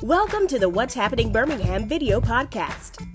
Welcome to the What's Happening Birmingham video podcast.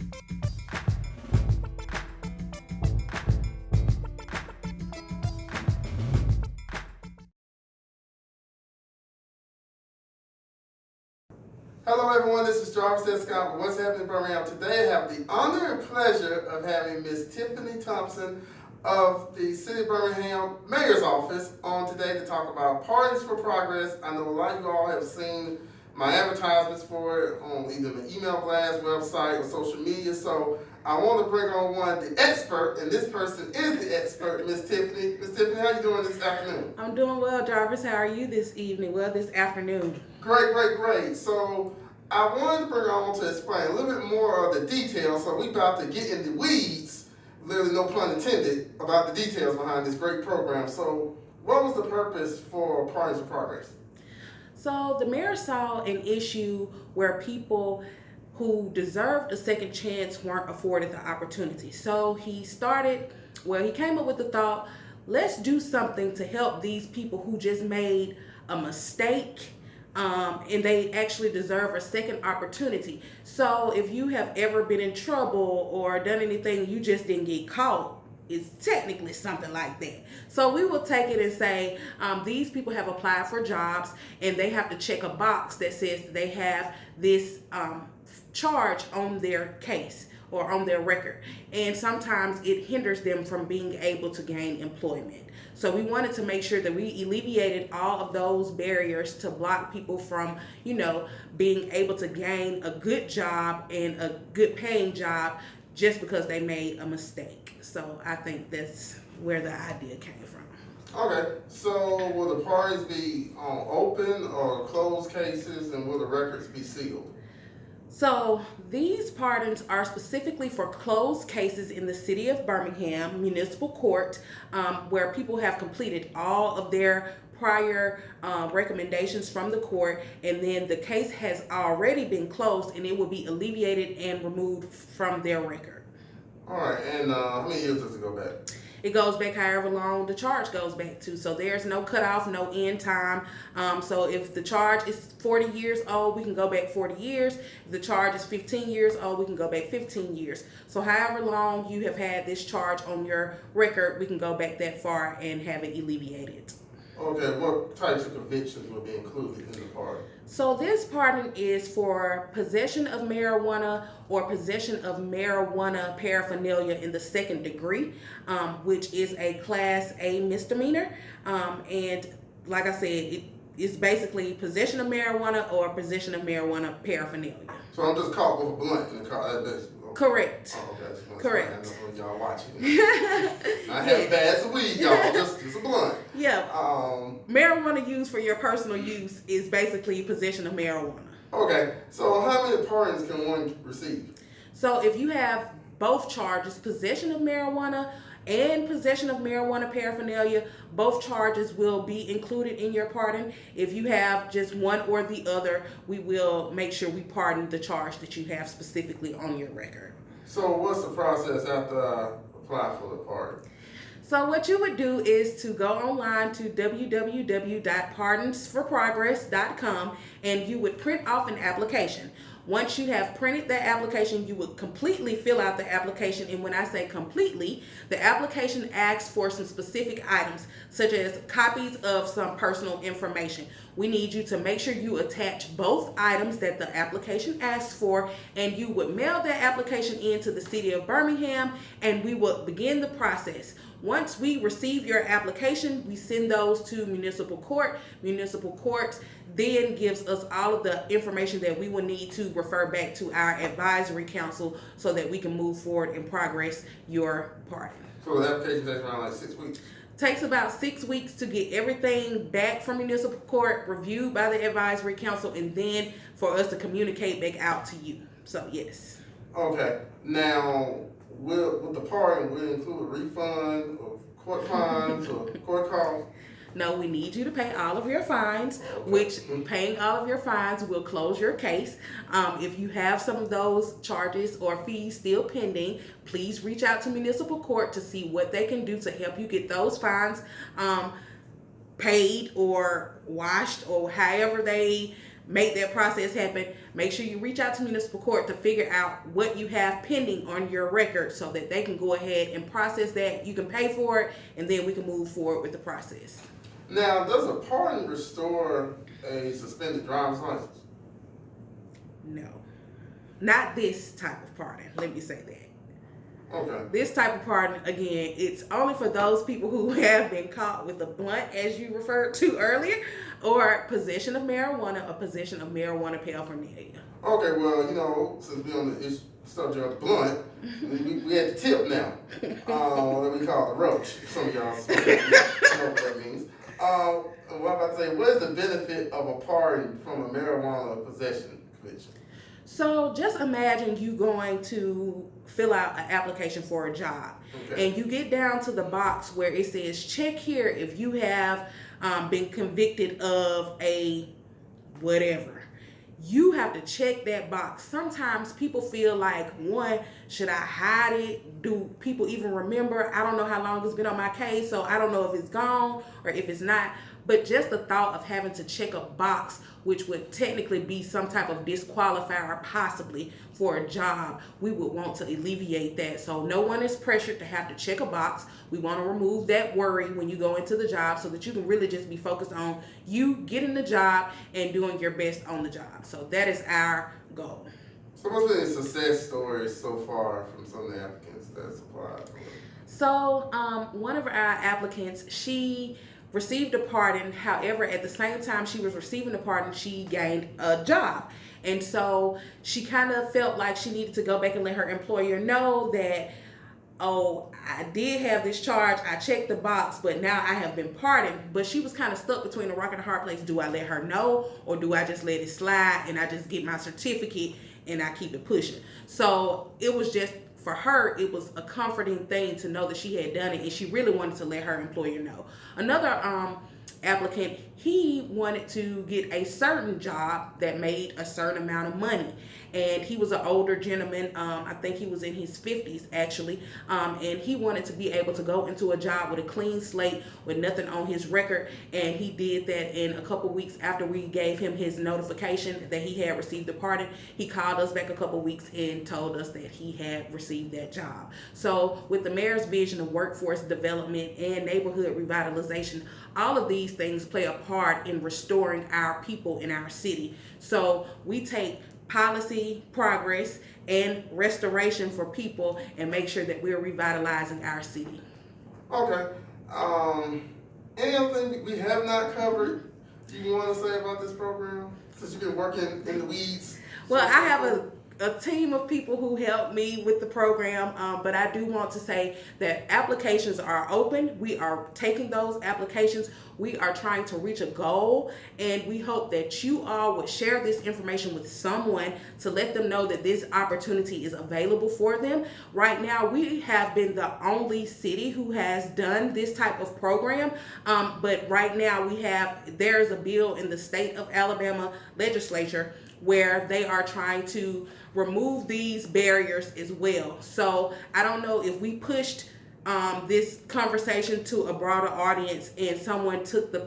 Hello everyone, this is Jarvis Scott with What's Happening Birmingham. Today I have the honor and pleasure of having Miss Tiffanie Thompson of the City of Birmingham Mayor's Office on today to talk about Parties for Progress. I know a lot of you all have seen my advertisements for it on either the email blast, website, or social media, so I want to bring on the expert, and this person is the expert, Miss Tiffanie. Miss Tiffanie, how you doing this afternoon? I'm doing well, Jarvis. How are you this evening? Well, this afternoon. Great. So I wanted to bring on to explain a little bit more of the details. So we about to get in the weeds, literally no pun intended, about the details behind this great program. So what was the purpose for Parties for Progress? So the mayor saw an issue where people who deserved a second chance weren't afforded the opportunity. So he came up with the thought, let's do something to help these people who just made a mistake and they actually deserve a second opportunity. So if you have ever been in trouble or done anything, you just didn't get caught, it's technically something like that. So we will take it and say these people have applied for jobs and they have to check a box that says they have this charge on their case or on their record, and sometimes it hinders them from being able to gain employment. So we wanted to make sure that we alleviated all of those barriers to block people from, being able to gain a good job and a good paying job just because they made a mistake. So I think that's where the idea came from. Okay, so will the parties be on open or closed cases, and will the records be sealed? So these pardons are specifically for closed cases in the City of Birmingham Municipal Court, where people have completed all of their prior recommendations from the court, and then the case has already been closed and it will be alleviated and removed from their record. All right, and how many years does it go back? It goes back however long the charge goes back to. So there's no cutoff, no end time. So if the charge is 40 years old, we can go back 40 years. If the charge is 15 years old, we can go back 15 years. So however long you have had this charge on your record, we can go back that far and have it alleviated. Okay, what types of convictions will be included in the pardon? So this pardon is for possession of marijuana or possession of marijuana paraphernalia in the second degree, which is a Class A misdemeanor. And like I said, it is basically possession of marijuana or possession of marijuana paraphernalia. So I'm just caught with a blunt in the car. Correct. Oh, okay. Correct. I know when y'all watching. I have a bad as weed, y'all. Just a blunt. Yeah. Marijuana used for your personal use is basically possession of marijuana. Okay. So how many pardons can one receive? So if you have both charges, possession of marijuana and possession of marijuana paraphernalia, both charges will be included in your pardon. If you have just one or the other, we will make sure we pardon the charge that you have specifically on your record. So what's the process after I apply for the pardon? So what you would do is to go online to www.pardonsforprogress.com and you would print off an application. Once you have printed that application, you would completely fill out the application. And when I say completely, the application asks for some specific items, such as copies of some personal information. We need you to make sure you attach both items that the application asks for, and you would mail that application into the City of Birmingham, and we will begin the process. Once we receive your application, we send those to municipal court. Municipal court then gives us all of the information that we will need to refer back to our advisory council so that we can move forward and progress your pardon. So the application takes around 6 weeks? Takes about 6 weeks to get everything back from municipal court, reviewed by the advisory council, and then for us to communicate back out to you. So yes. Okay. Now, will the pardon include a refund of court fines or court costs? No, we need you to pay all of your fines, which paying all of your fines will close your case. If you have some of those charges or fees still pending, please reach out to municipal court to see what they can do to help you get those fines paid or washed, or however they make that process happen, make sure you reach out to municipal court to figure out what you have pending on your record so that they can go ahead and process that. You can pay for it, and then we can move forward with the process. Now, does a pardon restore a suspended driver's license? No. Not this type of pardon. Let me say that. Okay. This type of pardon, again, it's only for those people who have been caught with a blunt, as you referred to earlier, or possession of marijuana, or possession of marijuana paraphernalia. Okay, well, since we're on the subject of blunt, we at the tip now. That we call the roach. Some of y'all know what that means. What I'm about to say, what is the benefit of a pardon from a marijuana possession conviction? So just imagine you going to fill out an application for a job. Okay. And you get down to the box where it says, check here if you have been convicted of a whatever. You have to check that box. Sometimes people feel like, one, should I hide it? Do people even remember? I don't know how long it's been on my case, so I don't know if it's gone or if it's not. But just the thought of having to check a box, which would technically be some type of disqualifier possibly for a job, we would want to alleviate that. So no one is pressured to have to check a box. We want to remove that worry when you go into the job so that you can really just be focused on you getting the job and doing your best on the job. So that is our goal. So what's been the success stories so far from some of the applicants that's applied for? So one of our applicants, she received a pardon. However, at the same time she was receiving the pardon, she gained a job. And so she kind of felt like she needed to go back and let her employer know that, oh, I did have this charge, I checked the box, but now I have been pardoned. But she was kind of stuck between a rock and a hard place. Do I let her know, or do I just let it slide and I just get my certificate and I keep it pushing? So it was just, for her, it was a comforting thing to know that she had done it, and she really wanted to let her employer know. Another applicant, he wanted to get a certain job that made a certain amount of money, and he was an older gentleman. I think he was in his 50s actually, and he wanted to be able to go into a job with a clean slate with nothing on his record, and he did that. In a couple weeks after we gave him his notification that he had received the pardon, he called us back a couple weeks and told us that he had received that job. So with the mayor's vision of workforce development and neighborhood revitalization, all of these things play a part in restoring our people in our city. So we take policy, progress, and restoration for people and make sure that we're revitalizing our city. Okay. Anything we have not covered you want to say about this program, since you've been working in the weeds? Well, I have a team of people who help me with the program, but I do want to say that applications are open. We are taking those applications. We are trying to reach a goal, and we hope that you all would share this information with someone to let them know that this opportunity is available for them. Right now, we have been the only city who has done this type of program, but right now there's a bill in the state of Alabama legislature where they are trying to remove these barriers as well. So I don't know if we pushed this conversation to a broader audience and someone took the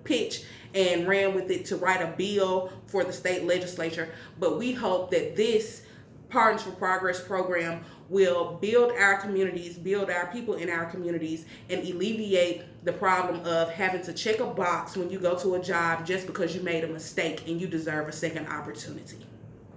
pitch and ran with it to write a bill for the state legislature, but we hope that this Pardons for Progress program will build our communities, build our people in our communities, and alleviate the problem of having to check a box when you go to a job just because you made a mistake and you deserve a second opportunity.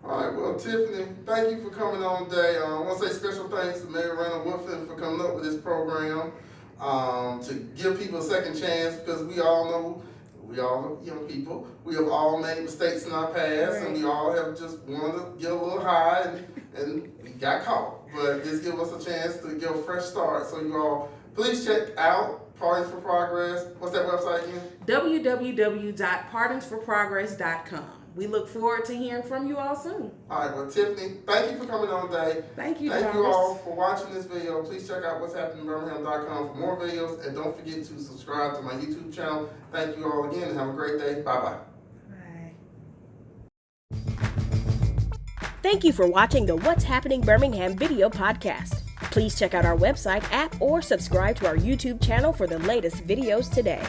All right, well, Tiffany, thank you for coming on today. I want to say special thanks to Mayor Randall Woodfin for coming up with this program to give people a second chance, because we all know, we all young people, we have all made mistakes in our past, right, and we all have just wanted to get a little high and we got caught. But this gives us a chance to get a fresh start. So you all, please check out Pardons for Progress. What's that website again? www.pardonsforprogress.com. We look forward to hearing from you all soon. All right, well, Tiffany, thank you for coming on today. Thank you, Thank you all for watching this video. Please check out what'shappeningBirmingham.com for more videos, and don't forget to subscribe to my YouTube channel. Thank you all again, and have a great day. Bye-bye. Bye. Thank you for watching the What's Happening Birmingham video podcast. Please check out our website, app, or subscribe to our YouTube channel for the latest videos today.